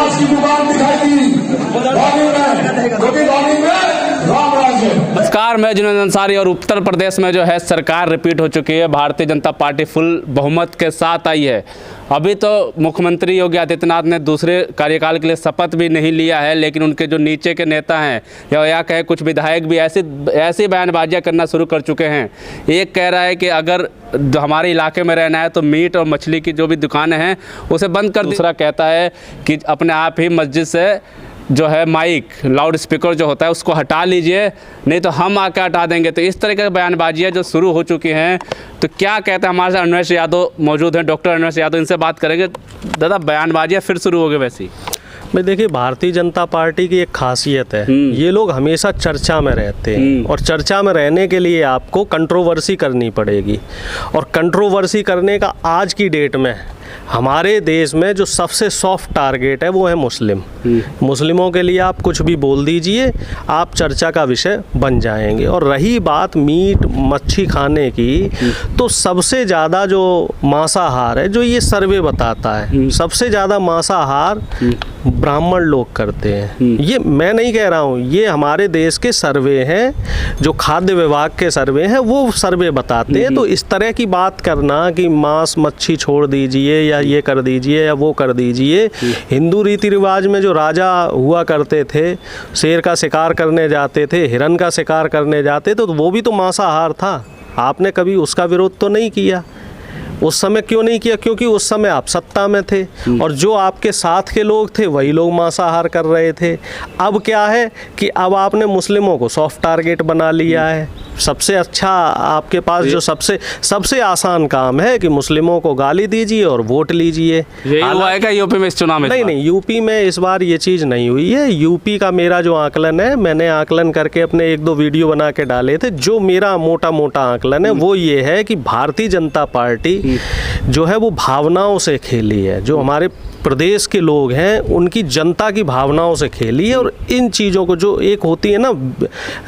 विकास की दुकान दिखाई दी धोनी में राम राज्य। नमस्कार, मैं जुनैद अंसारी और उत्तर प्रदेश में जो है सरकार रिपीट हो चुकी है। भारतीय जनता पार्टी फुल बहुमत के साथ आई है। अभी तो मुख्यमंत्री योगी आदित्यनाथ ने दूसरे कार्यकाल के लिए शपथ भी नहीं लिया है, लेकिन उनके जो नीचे के नेता हैं या कहे कुछ विधायक भी ऐसी बयानबाजियां करना शुरू कर चुके हैं। एक कह रहा है कि अगर हमारे इलाके में रहना है तो मीट और मछली की जो भी दुकानें हैं उसे बंद कर। दूसरा कहता है कि अपने आप ही मस्जिद से जो है माइक लाउड स्पीकर जो होता है उसको हटा लीजिए, नहीं तो हम आकर हटा देंगे। तो इस तरह की बयानबाजियाँ जो शुरू हो चुकी हैं, तो क्या कहते हैं। हमारे साथ अन्वेष यादव मौजूद हैं, डॉक्टर अन्वेष यादव, इनसे बात करेंगे। दादा, बयानबाजियाँ फिर शुरू हो गई वैसी? मैं देखिए, भारतीय जनता पार्टी की एक खासियत है, ये लोग हमेशा चर्चा में रहते हैं और चर्चा में रहने के लिए आपको कंट्रोवर्सी करनी पड़ेगी। और कंट्रोवर्सी करने का आज की डेट में हमारे देश में जो सबसे सॉफ्ट टारगेट है वो है मुस्लिम। मुस्लिमों के लिए आप कुछ भी बोल दीजिए, आप चर्चा का विषय बन जाएंगे। और रही बात मीट मच्छी खाने की, तो सबसे ज़्यादा जो मांसाहार है, जो ये सर्वे बताता है, सबसे ज़्यादा मांसाहार ब्राह्मण लोग करते हैं। ये मैं नहीं कह रहा हूँ, ये हमारे देश के सर्वे हैं, जो खाद्य विभाग के सर्वे हैं, वो सर्वे बताते हैं। तो इस तरह की बात करना कि मांस मच्छी छोड़ दीजिए या ये कर दीजिए या वो कर दीजिए। हिंदू रीति रिवाज में जो राजा हुआ करते थे, शेर का शिकार करने जाते थे, हिरन का शिकार करने जाते, तो वो भी तो मांसाहार था। आपने कभी उसका विरोध तो नहीं किया। उस समय क्यों नहीं किया? क्योंकि उस समय आप सत्ता में थे और जो आपके साथ के लोग थे वही लोग मांसाहार कर रहे थे। अब क्या है कि अब आपने मुस्लिमों को सॉफ्ट टारगेट बना लिया है। सबसे अच्छा आपके पास जो सबसे आसान काम है कि मुस्लिमों को गाली दीजिए और वोट लीजिए। हुआ है क्या यूपी में इस चुनाव में? नहीं, यूपी में इस बार ये चीज़ नहीं हुई है। यूपी का मेरा जो आकलन है, मैंने आकलन करके अपने 1-2 वीडियो बना के डाले थे। जो मेरा मोटा मोटा आकलन है वो ये है कि भारतीय जनता पार्टी जो है वो भावनाओं से खेली है। जो हमारे प्रदेश के लोग हैं उनकी जनता की भावनाओं से खेली है। और इन चीज़ों को जो एक होती है ना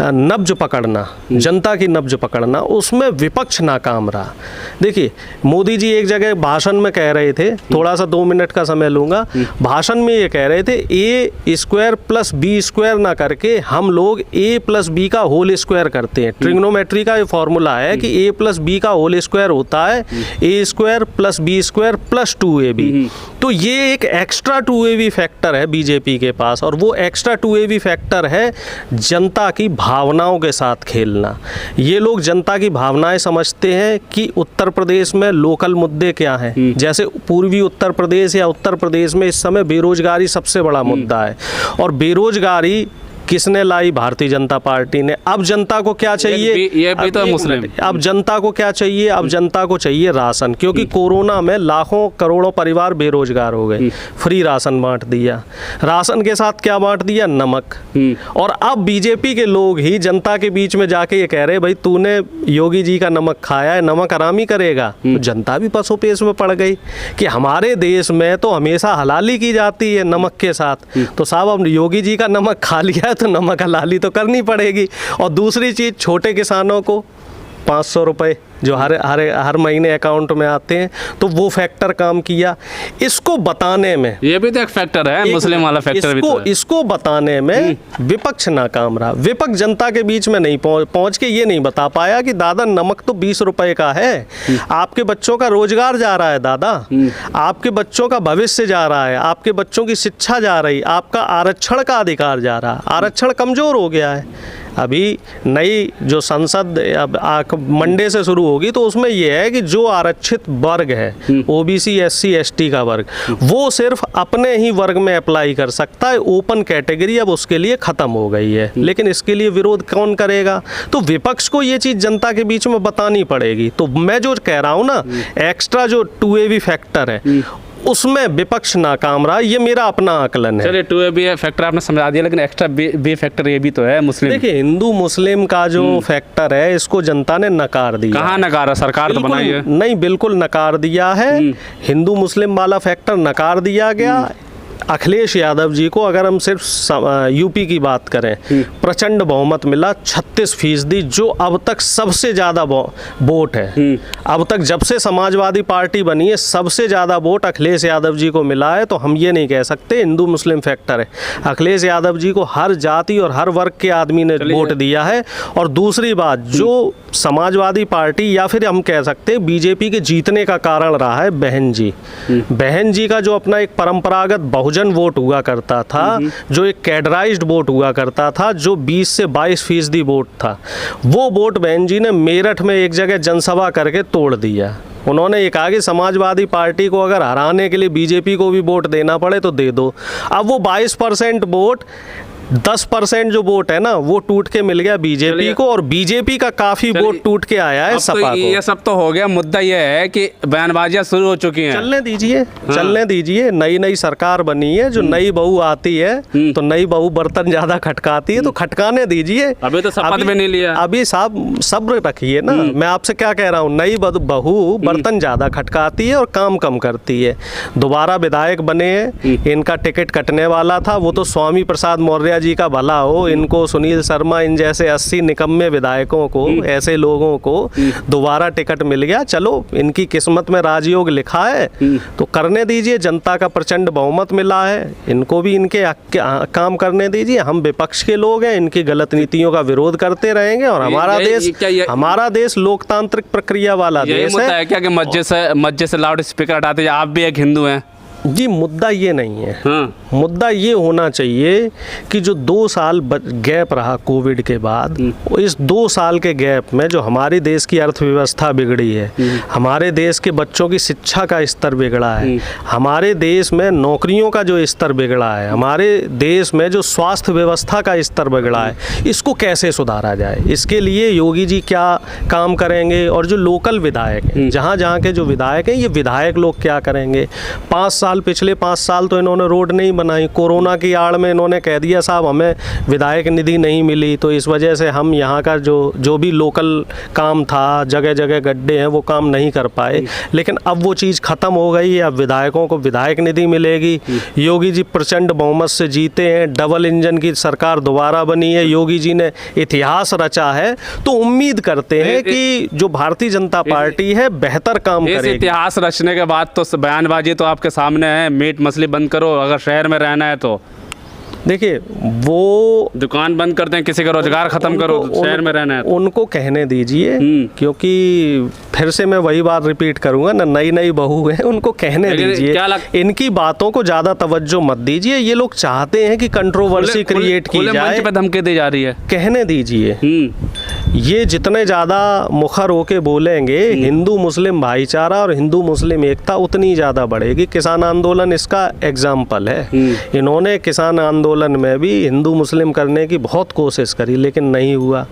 नब्ज पकड़ना, जनता की नब्ज पकड़ना, उसमें विपक्ष नाकाम रहा। देखिए, मोदी जी एक जगह भाषण में कह रहे थे, थोड़ा सा 2 मिनट का समय लूँगा, भाषण में ये कह रहे थे A² + B² ना करके हम लोग A+B का होल स्क्वायर करते हैं। ट्रिग्नोमेट्री का ये फॉर्मूला है कि A+B का होल स्क्वायर होता है A² + B² + 2AB। तो ये एक एक्स्ट्रा 2AB फैक्टर है बीजेपी के पास, और वो एक्स्ट्रा 2AB फैक्टर है जनता की भावनाओं के साथ खेलना। ये लोग जनता की भावनाएं समझते हैं कि उत्तर प्रदेश में लोकल मुद्दे क्या हैं। जैसे पूर्वी उत्तर प्रदेश या उत्तर प्रदेश में इस समय बेरोजगारी सबसे बड़ा मुद्दा है, और बेरोजगारी किसने लाई? भारतीय जनता पार्टी ने। अब जनता को क्या चाहिए? ये भी तो मुस्लिम। अब जनता को क्या चाहिए? अब जनता को चाहिए राशन, क्योंकि कोरोना में लाखों करोड़ों परिवार बेरोजगार हो गए। फ्री राशन बांट दिया। राशन के साथ क्या बांट दिया? नमक। और अब बीजेपी के लोग ही जनता के बीच में जाके ये कह रहे, भाई तूने योगी जी का नमक खाया है, नमक हरामी करेगा। तो जनता भी पसोपेश में पड़ गई कि हमारे देश में तो हमेशा हलाली की जाती है नमक के साथ, तो साहब अब योगी जी का नमक खा लिया तो नमक हलाली तो करनी पड़ेगी। और दूसरी चीज़, छोटे किसानों को 500 रुपये जो हर महीने अकाउंट में आते हैं, तो वो फैक्टर काम किया। इसको बताने में, ये भी तो एक फैक्टर है, मुस्लिम वाला फैक्टर भी तो है। इसको बताने में विपक्ष नाकाम रहा। विपक्ष जनता के बीच में नहीं पहुंच के ये नहीं बता पाया कि दादा नमक तो 20 रुपए का है, आपके बच्चों का रोजगार जा रहा है दादा, आपके बच्चों का भविष्य जा रहा है, आपके बच्चों की शिक्षा जा रही, आपका आरक्षण का अधिकार जा रहा। आरक्षण कमज़ोर हो गया है। अभी नई जो संसद अब मंडे से शुरू होगी, तो उसमें यह है कि जो आरक्षित वर्ग है, OBC SC ST का वर्ग, वो सिर्फ अपने ही वर्ग में अप्लाई कर सकता है। ओपन कैटेगरी अब उसके लिए ख़त्म हो गई है। लेकिन इसके लिए विरोध कौन करेगा? तो विपक्ष को ये चीज़ जनता के बीच में बतानी पड़ेगी। तो मैं जो कह रहा हूँ ना, एक्स्ट्रा जो 2AB फैक्टर है उसमें विपक्ष नाकाम रहा। ये मेरा अपना आकलन है। चलिए, 2AB फैक्टर आपने समझा दिया, लेकिन एक्स्ट्रा बी फैक्टर ये भी तो है मुस्लिम। देखिए, हिंदू मुस्लिम का जो फैक्टर है, इसको जनता ने नकार दिया। कहाँ नकारा? सरकार तो बनाई है। नहीं, बिल्कुल नकार दिया है। हिंदू मुस्लिम वाला फैक्टर नकार दिया गया। अखिलेश यादव जी को अगर हम सिर्फ यूपी की बात करें, प्रचंड बहुमत मिला 36%, जो अब तक सबसे ज़्यादा वोट है। अब तक जब से समाजवादी पार्टी बनी है सबसे ज़्यादा वोट अखिलेश यादव जी को मिला है। तो हम ये नहीं कह सकते हिंदू मुस्लिम फैक्टर है, अखिलेश यादव जी को हर जाति और हर वर्ग के आदमी ने वोट दिया है। और दूसरी बात, जो समाजवादी पार्टी या फिर हम कह सकते हैं बीजेपी के जीतने का कारण रहा है बहन जी का जो अपना एक परंपरागत बहुजन वोट हुआ करता था, जो एक कैडराइज्ड वोट हुआ करता था, जो 20 से 22% वोट था, वो वोट बहन जी ने मेरठ में एक जगह जनसभा करके तोड़ दिया। उन्होंने ये कहा कि समाजवादी पार्टी को अगर हराने के लिए बीजेपी को भी वोट देना पड़े तो दे दो। अब वो 22% वोट, 10% जो वोट है ना वो टूट के मिल गया बीजेपी को, और बीजेपी का काफी वोट टूट के आया है सपा को। ये सब तो हो गया, मुद्दा ये है कि बयानबाजियां शुरू हो चुकी हैं। चलने दीजिए, नई सरकार बनी है, जो नई बहू आती है तो नई बहू बर्तन ज्यादा खटकाती है, तो खटकाने दीजिए। अभी तो शपथ भी नहीं लिया। अभी साहब सब्र रखिए ना, मैं आपसे क्या कह रहा हूँ, नई बहू बर्तन ज्यादा खटकाती है और काम कम करती है। दोबारा विधायक बने हैं, इनका टिकट कटने वाला था, वो तो स्वामी प्रसाद मौर्य जी का भला हो, इनको सुनील शर्मा इन जैसे 80 निकम्मे विधायकों को, ऐसे लोगों को दोबारा टिकट मिल गया। चलो इनकी किस्मत में राजयोग लिखा है तो करने दीजिए, जनता का प्रचंड बहुमत मिला है, इनको भी इनके काम करने दीजिए। हम विपक्ष के लोग हैं, इनकी गलत नीतियों का विरोध करते रहेंगे। और हमारा देश लोकतांत्रिक प्रक्रिया वाला देश है। क्या कि मस्जिद से लाउड स्पीकर हटाते हैं, आप भी एक हिंदू हैं जी, मुद्दा ये नहीं है। मुद्दा ये होना चाहिए कि जो 2 साल गैप रहा कोविड के बाद, इस 2 साल के गैप में जो हमारे देश की अर्थव्यवस्था बिगड़ी है, हमारे देश के बच्चों की शिक्षा का स्तर बिगड़ा है, हमारे देश में नौकरियों का जो स्तर बिगड़ा है, हमारे देश में जो स्वास्थ्य व्यवस्था का स्तर बिगड़ा है, इसको कैसे सुधारा जाए, इसके लिए योगी जी क्या काम करेंगे। और जो लोकल विधायक हैं, जहाँ के जो विधायक हैं, ये विधायक लोग क्या करेंगे। पिछले 5 साल तो इन्होंने रोड नहीं बनाई। कोरोना की आड़ में इन्होंने कह दिया साहब हमें विधायक निधि नहीं मिली, तो इस वजह से हम यहाँ का जो भी लोकल काम था, जगह जगह गड्ढे हैं, वो काम नहीं कर पाए। लेकिन अब वो चीज़ ख़त्म हो गई है, अब विधायकों को विधायक निधि मिलेगी। योगी जी प्रचंड बहुमत से जीते हैं, डबल इंजन की सरकार दोबारा बनी है, योगी जी ने इतिहास रचा है। तो उम्मीद करते हैं कि जो भारतीय जनता पार्टी है बेहतर काम करेगी। इतिहास रचने के बाद तो बयानबाजी तो आपके सामने है, मीट मछली बंद करो, अगर शहर में रहना है तो देखिए, वो दुकान बंद करते हैं, किसी का रोजगार खत्म करो, शहर में रहना है तो। उनको कहने दीजिए, क्योंकि फिर से मैं वही बात रिपीट करूंगा ना, नई बहू है, उनको कहने दीजिए, इनकी बातों को ज्यादा तवज्जो मत दीजिए। ये लोग चाहते हैं कि कंट्रोवर्सी क्रिएट की जाए, पे धमकी दी जा रही है। कहने दीजिए, ये जितने ज्यादा मुखर होके बोलेंगे हिंदू मुस्लिम भाईचारा और हिंदू मुस्लिम एकता उतनी ज्यादा बढ़ेगी। किसान आंदोलन इसका एग्जाम्पल है। इन्होंने किसान आंदोलन में भी हिंदू मुस्लिम करने की बहुत कोशिश करी, लेकिन नहीं हुआ।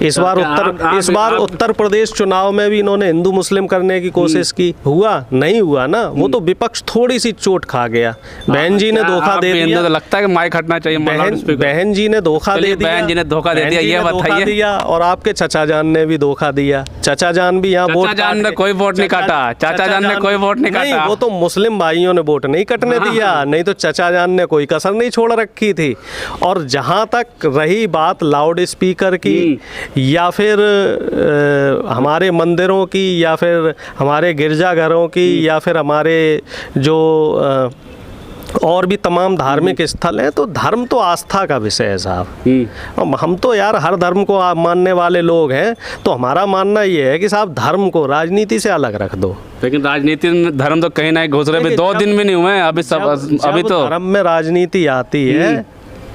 इस बार उत्तर प्रदेश चुनाव में भी इन्होंने हिंदू मुस्लिम करने की कोशिश की, हुआ नहीं हुआ ना। वो तो विपक्ष थोड़ी सी चोट खा गया। बहन जी ने धोखा दे दिया। तो लगता है कि माइक हटना चाहिए। बहन जी ने धोखा दे दिया, बहन जी ने धोखा दे दिया, ये बताइए। और आपके चचा जान ने भी धोखा दिया। चचा जान भी यहाँ वोट, चाचा जान ने कोई वोट नहीं काटा, चाचा जान ने कोई वोट नहीं काटा। वो तो मुस्लिम भाइयों ने वोट नहीं कटने दिया, नहीं तो चचा जान ने कोई कसर नहीं छोड़ रखी थी। और जहाँ तक रही बात लाउड स्पीकर की या फिर हमारे मंदिरों की या फिर हमारे गिरजाघरों की या फिर हमारे जो और भी तमाम धार्मिक स्थल हैं, तो धर्म तो आस्था का विषय है साहब। हम तो यार हर धर्म को मानने वाले लोग हैं, तो हमारा मानना ये है कि साहब धर्म को राजनीति से अलग रख दो। लेकिन राजनीति में धर्म तो कहीं ना घुस रहे, 2 दिन भी नहीं हुए अभी तो धर्म में राजनीति आती है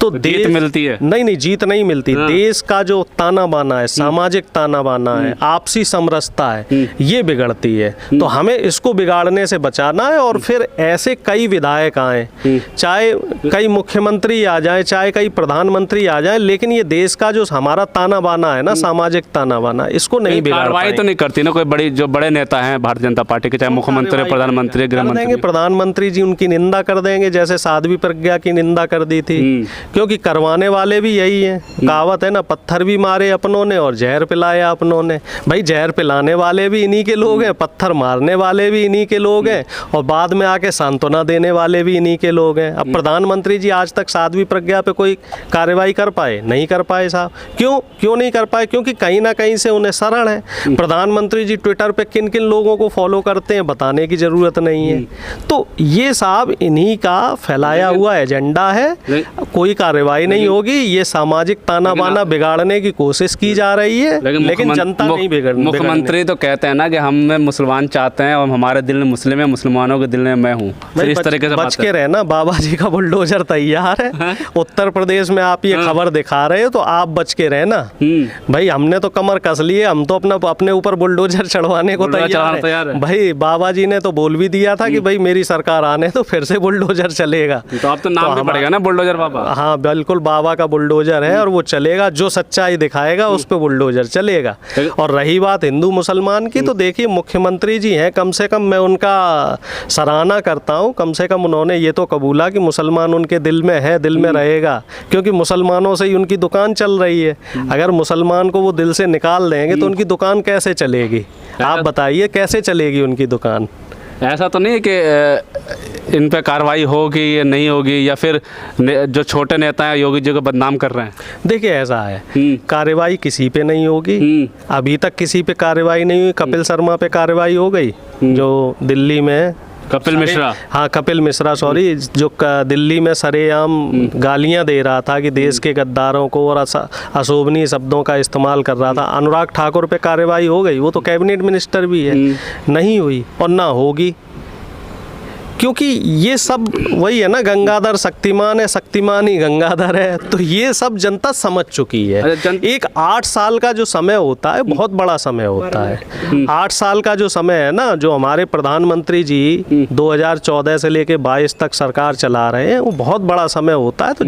तो जीत मिलती है। नहीं, जीत नहीं मिलती। देश का जो ताना बाना है, सामाजिक ताना बाना है, आपसी समरसता है, ये बिगड़ती है। तो हमें इसको बिगाड़ने से बचाना है। और फिर ऐसे कई विधायक आए, चाहे कई मुख्यमंत्री आ जाए, चाहे कई प्रधानमंत्री आ जाए, लेकिन ये देश का जो हमारा ताना बाना है ना, सामाजिक ताना बाना, इसको नहीं बिगाड़ कार्रवाई तो नहीं करती ना कोई जो बड़े नेता हैं भारतीय जनता पार्टी के, चाहे मुख्यमंत्री, प्रधानमंत्री, गृह मंत्री। प्रधानमंत्री जी उनकी निंदा कर देंगे, जैसे साध्वी प्रज्ञा की निंदा कर दी थी। क्योंकि करवाने वाले भी यही हैं। कहावत है ना, पत्थर भी मारे अपनों ने और जहर पिलाया अपनों ने। भाई जहर पिलाने वाले भी इन्हीं के लोग हैं, पत्थर मारने वाले भी इन्हीं के लोग हैं, और बाद में आके सांत्वना देने वाले भी इन्हीं के लोग हैं। अब प्रधानमंत्री जी आज तक साध्वी प्रज्ञा पे कोई कार्रवाई कर पाए? नहीं कर पाए साहब। क्यों नहीं कर पाए? क्योंकि कहीं ना कहीं से उन्हें शरण है। प्रधानमंत्री जी ट्विटर पे किन किन लोगों को फॉलो करते हैं बताने की ज़रूरत नहीं है। तो ये साहब इन्हीं का फैलाया हुआ एजेंडा है। कोई कार्रवाई नहीं होगी। ये सामाजिक ताना बाना बिगाड़ने की कोशिश की जा रही है, लेकिन जनता नहीं बिगड़ने। मुख्यमंत्री तो कहते हैं ना कि हम मुसलमान चाहते हैं और हमारे दिल में मुस्लिम है, मुसलमानों के दिल में मैं हूँ। इस तरीके से बच के रहना, बाबा जी का बुलडोजर तैयार है। उत्तर प्रदेश में आप ये खबर दिखा रहे हो तो आप बच के रहना। भाई हमने तो कमर कस ली है, हम तो अपने ऊपर बुलडोजर चढ़वाने को तैयार है। भाई बाबा जी ने तो बोल भी दिया था कि भाई मेरी सरकार आने तो फिर से बुलडोजर चलेगा। तो अब तो नाम भी पड़ेगा ना बुलडोजर बाबा। हाँ बिल्कुल, बाबा का बुलडोजर है और वो चलेगा। जो सच्चाई दिखाएगा उस पर बुलडोजर चलेगा। और रही बात हिंदू मुसलमान की, तो देखिए मुख्यमंत्री जी हैं, कम से कम मैं उनका सराहना करता हूँ। कम से कम उन्होंने ये तो कबूला कि मुसलमान उनके दिल में है, दिल में रहेगा, क्योंकि मुसलमानों से ही उनकी दुकान चल रही है। अगर मुसलमान को वो दिल से निकाल देंगे तो उनकी दुकान कैसे चलेगी? आप बताइए कैसे चलेगी उनकी दुकान? ऐसा तो नहीं है कि इन पे कार्रवाई होगी या नहीं होगी, या फिर जो छोटे नेता हैं योगी जी को बदनाम कर रहे हैं? देखिए ऐसा है, कार्रवाई किसी पे नहीं होगी। अभी तक किसी पे कार्रवाई नहीं हुई। कपिल शर्मा पे कार्रवाई हो गई, जो दिल्ली में कपिल मिश्रा, हाँ कपिल मिश्रा सॉरी, जो दिल्ली में सरेआम गालियां दे रहा था कि देश के गद्दारों को और अशोभनीय शब्दों का इस्तेमाल कर रहा था। अनुराग ठाकुर पे कार्रवाई हो गई, वो तो कैबिनेट मिनिस्टर भी है। नहीं हुई और ना होगी, क्योंकि ये सब वही है ना, गंगाधर शक्तिमान है, शक्तिमान ही गंगाधर है। तो ये सब जनता समझ चुकी है। एक 8 साल का जो समय होता है बहुत बड़ा समय होता है। 8 साल का जो समय है ना, जो हमारे प्रधानमंत्री जी 2014 से लेके 22 तक सरकार चला रहे हैं, वो बहुत बड़ा समय होता है। तो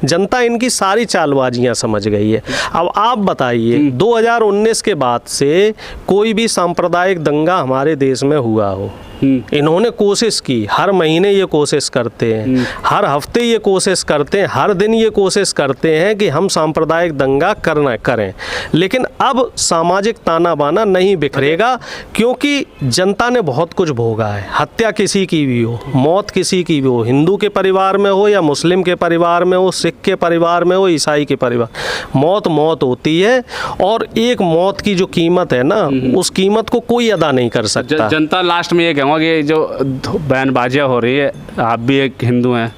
जनता इनकी सारी चालबाजियां समझ गई है। अब आप बताइए 2019 के बाद से कोई भी सांप्रदायिक दंगा हमारे देश में हुआ हो? इन्होंने कोशिश की, हर महीने ये कोशिश करते हैं, हर हफ्ते ये कोशिश करते हैं, हर दिन ये कोशिश करते हैं कि हम सांप्रदायिक दंगा करें। लेकिन अब सामाजिक ताना बाना नहीं बिखरेगा, क्योंकि जनता ने बहुत कुछ भोगा है। हत्या किसी की भी हो, मौत किसी की भी हो, हिंदू के परिवार में हो या मुस्लिम के परिवार में हो, सिख के परिवार में हो, ईसाई के परिवार, मौत होती है। और एक मौत की जो कीमत है ना, उस कीमत को कोई अदा नहीं कर सकता। जनता लास्ट में ये कहूँगा कि जो बयानबाजियाँ हो रही है, आप भी एक हिंदू हैं,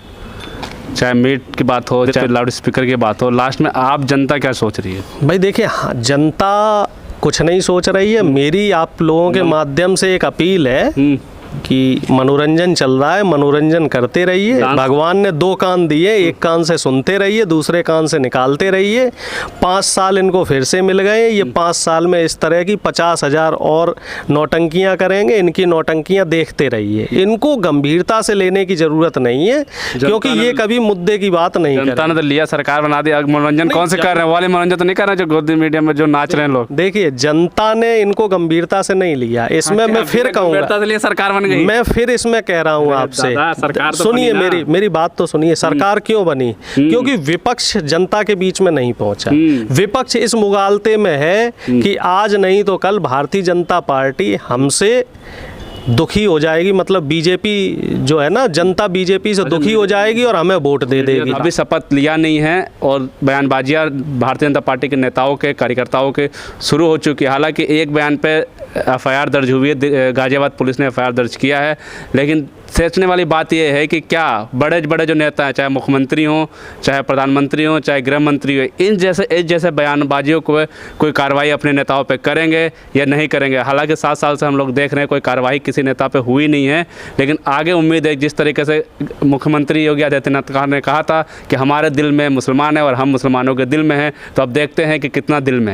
चाहे मीट की बात हो चाहे लाउड स्पीकर की बात हो, लास्ट में आप जनता क्या सोच रही है? भाई देखिए, जनता कुछ नहीं सोच रही है। मेरी आप लोगों के माध्यम से एक अपील है कि मनोरंजन चल रहा है, मनोरंजन करते रहिए। भगवान ने 2 कान दिए, एक कान से सुनते रहिए, दूसरे कान से निकालते रहिए। 5 साल इनको फिर से मिल गए। ये 5 साल में इस तरह की 50,000 और नौटंकियां करेंगे। इनकी नौटंकियां देखते रहिए। इनको गंभीरता से लेने की जरूरत नहीं है, क्योंकि ये कभी मुद्दे की बात नहीं करते। जनता ने तो लिया, सरकार बना दिया, मनोरंजन कौन से कर रहे हैं? वाले मनोरंजन तो नहीं कर रहे जो गोदी मीडिया में जो नाच रहे हैं लोग। देखिए जनता ने इनको गंभीरता से नहीं लिया। इसमें मैं फिर कहूँगा, सरकार मैं फिर इसमें कह रहा हूँ आपसे, सुनिए मेरी बात तो सुनिए। सरकार क्यों बनी? क्योंकि विपक्ष जनता के बीच में नहीं पहुंचा। विपक्ष इस मुगालते में है कि आज नहीं तो कल भारतीय जनता पार्टी हमसे दुखी हो जाएगी। मतलब बीजेपी जो है ना, जनता बीजेपी से दुखी हो जाएगी और हमें वोट दे देगी। अभी शपथ लिया नहीं है और बयानबाजियाँ भारतीय जनता पार्टी के नेताओं के, कार्यकर्ताओं के शुरू हो चुकी है। हालांकि एक बयान पे एफआईआर दर्ज हुई है, गाजियाबाद पुलिस ने एफआईआर दर्ज किया है। लेकिन सोचने वाली बात यह है कि क्या बड़े जो नेता हैं, चाहे मुख्यमंत्री हों, चाहे प्रधानमंत्री हों, चाहे गृह मंत्री हो, इन जैसे बयानबाजियों को कोई कार्रवाई अपने नेताओं पे करेंगे या नहीं करेंगे? हालांकि 7 साल से हम लोग देख रहे हैं कोई कार्रवाई किसी नेता पे हुई नहीं है। लेकिन आगे उम्मीद है, जिस तरीके से मुख्यमंत्री योगी आदित्यनाथ ने कहा था कि हमारे दिल में मुसलमान है और हम मुसलमानों के दिल में हैं, तो अब देखते हैं कि कितना दिल में है।